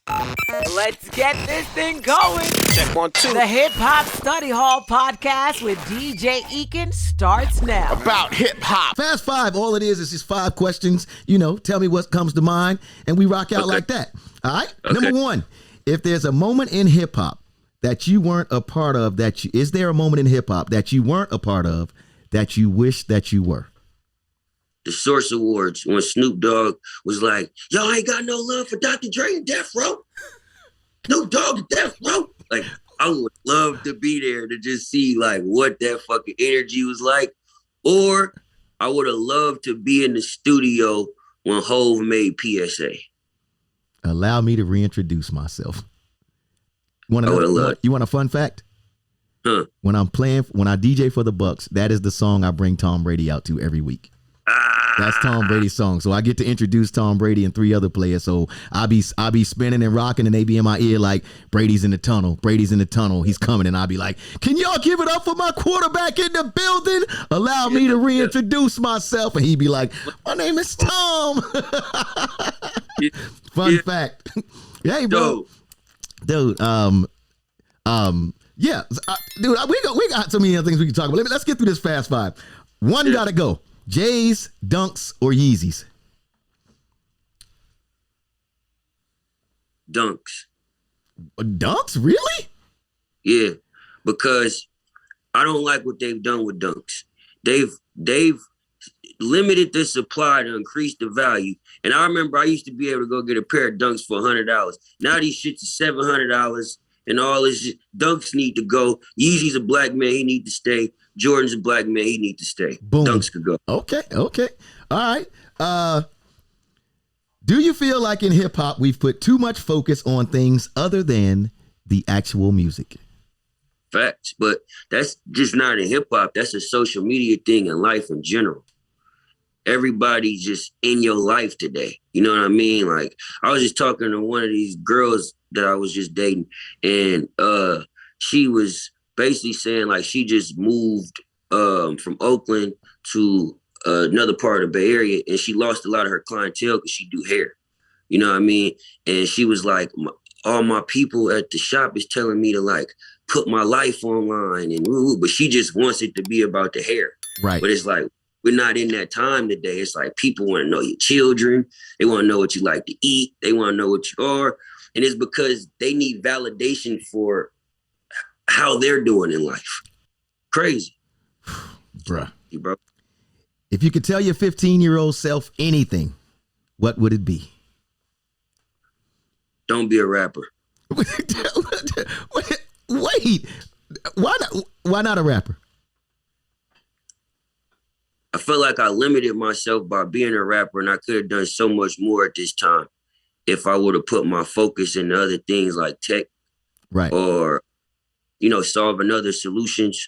Let's get this thing going. Check 1, 2. The Hip Hop Study Hall podcast with DJ Ekin starts now. About hip hop. Fast five. All it is just 5 questions. You know, tell me what comes to mind, and we rock out like that. All right. Okay. Number 1, if there's a moment in hip hop that you weren't a part of, is there a moment in hip hop that you weren't a part of that you wish that you were? The Source Awards when Snoop Dogg was like, y'all ain't got no love for Dr. Dre and Death Row. Snoop Dogg and Death Row. Like, I would love to be there to just see like what that fucking energy was like. Or I would have loved to be in the studio when Hove made PSA. Allow me to reintroduce myself. You want a fun fact? Huh. When I DJ for the Bucks, that is the song I bring Tom Brady out to every week. That's Tom Brady's song. So I get to introduce Tom Brady and 3 other players. So I'll be spinning and rocking, and they be in my ear like, Brady's in the tunnel. Brady's in the tunnel. He's coming. And I'll be like, can y'all give it up for my quarterback in the building? Allow me to reintroduce myself. And he'd be like, my name is Tom. Fun fact. Hey, bro. Dude, yeah. Dude, we got so many other things we can talk about. Let's get through this fast 5. One gotta go. J's, Dunks, or Yeezys? Dunks. Dunks? Really? Yeah, because I don't like what they've done with Dunks. They've limited the supply to increase the value. And I remember I used to be able to go get a pair of Dunks for $100. Now these shits are $700 and all this shit. Dunks need to go. Yeezy's a black man, he need to stay. Jordan's a black man, he need to stay. Boom. Dunks could go. Okay. All right. Do you feel like in hip hop we've put too much focus on things other than the actual music? Facts, but that's just not in hip hop. That's a social media thing in life in general. Everybody's just in your life today. You know what I mean? Like, I was just talking to one of these girls that I was just dating, and she was basically saying like she just moved from Oakland to another part of the Bay Area, and she lost a lot of her clientele because she do hair. You know what I mean? And she was like, all my people at the shop is telling me to like put my life online and woo, but she just wants it to be about the hair. Right. But it's like, we're not in that time today. It's like people want to know your children. They want to know what you like to eat. They want to know what you are. And it's because they need validation for how they're doing in life. Crazy. Bruh. Bro. If you could tell your 15-year-old self anything, what would it be? Don't be a rapper. Wait. Why not a rapper? I feel like I limited myself by being a rapper, and I could have done so much more at this time if I would have put my focus in other things like tech, right, or, you know, solving other solutions.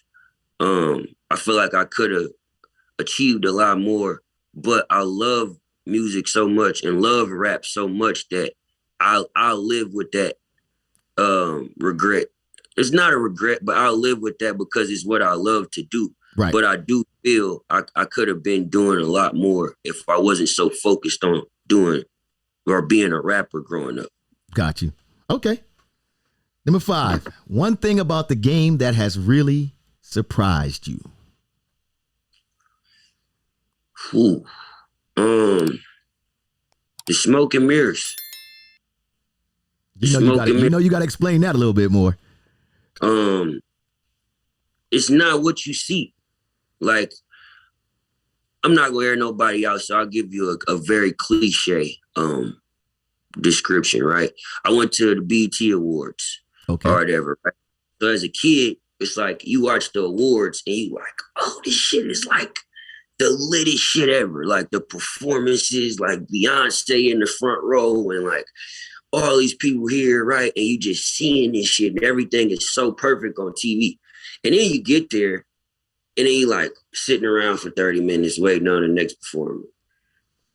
I feel like I could have achieved a lot more, but I love music so much and love rap so much that I'll live with that regret. It's not a regret, but I'll live with that because it's what I love to do. Right. But I do feel I could have been doing a lot more if I wasn't so focused on doing or being a rapper growing up. Got you. Okay. Number 5, one thing about the game that has really surprised you. Ooh. The smoke and mirrors. You know you got to explain that a little bit more. It's not what you see. Like, I'm not gonna air nobody out, so I'll give you a very cliche description, right? I went to the BET Awards, okay, or whatever, right? So as a kid, it's like you watch the awards and you like, oh, this shit is like the littest shit ever. Like the performances, like Beyonce in the front row and like all these people here, right? And you just seeing this shit and everything is so perfect on TV. And then you get there and then you like sitting around for 30 minutes waiting on the next performance.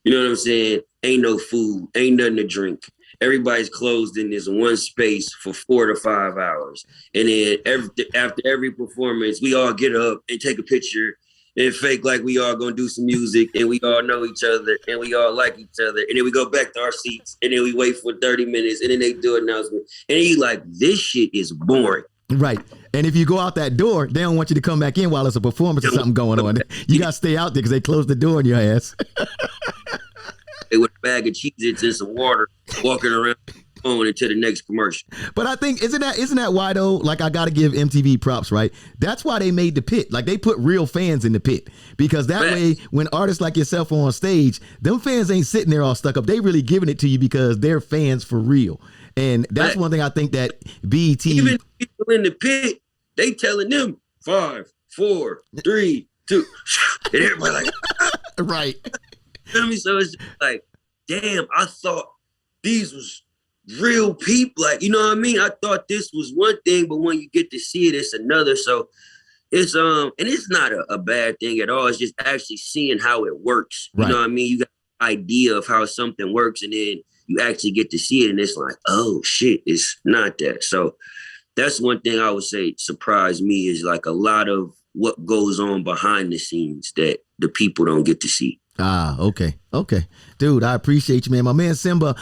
You know what I'm saying? Ain't no food, ain't nothing to drink. Everybody's closed in this one space for 4 to 5 hours. And then after every performance, we all get up and take a picture and fake like we all gonna do some music and we all know each other and we all like each other. And then we go back to our seats and then we wait for 30 minutes and then they do an announcement. And you like, this shit is boring. Right. And if you go out that door, they don't want you to come back in while there's a performance or something going on. You got to stay out there because they closed the door on your ass. With a bag of Cheez-Its and some water, walking around on into the next commercial. But I think, isn't that why though? Like, I got to give MTV props, right? That's why they made the pit. Like, they put real fans in the pit, because that way, when artists like yourself are on stage, them fans ain't sitting there all stuck up. They really giving it to you because they're fans for real. And that's one thing I think that BET, even people in the pit, they telling them 5, 4, 3, 2, and everybody like, right. You know what I mean? So it's just like, damn, I thought these was real people. Like, you know what I mean? I thought this was one thing, but when you get to see it, it's another. So it's and it's not a bad thing at all. It's just actually seeing how it works. You know what I mean? You got an idea of how something works, and then you actually get to see it, and it's like, oh shit, it's not that. So that's one thing I would say surprised me, is like a lot of what goes on behind the scenes that the people don't get to see. Okay. Dude, I appreciate you, man. My man Symba.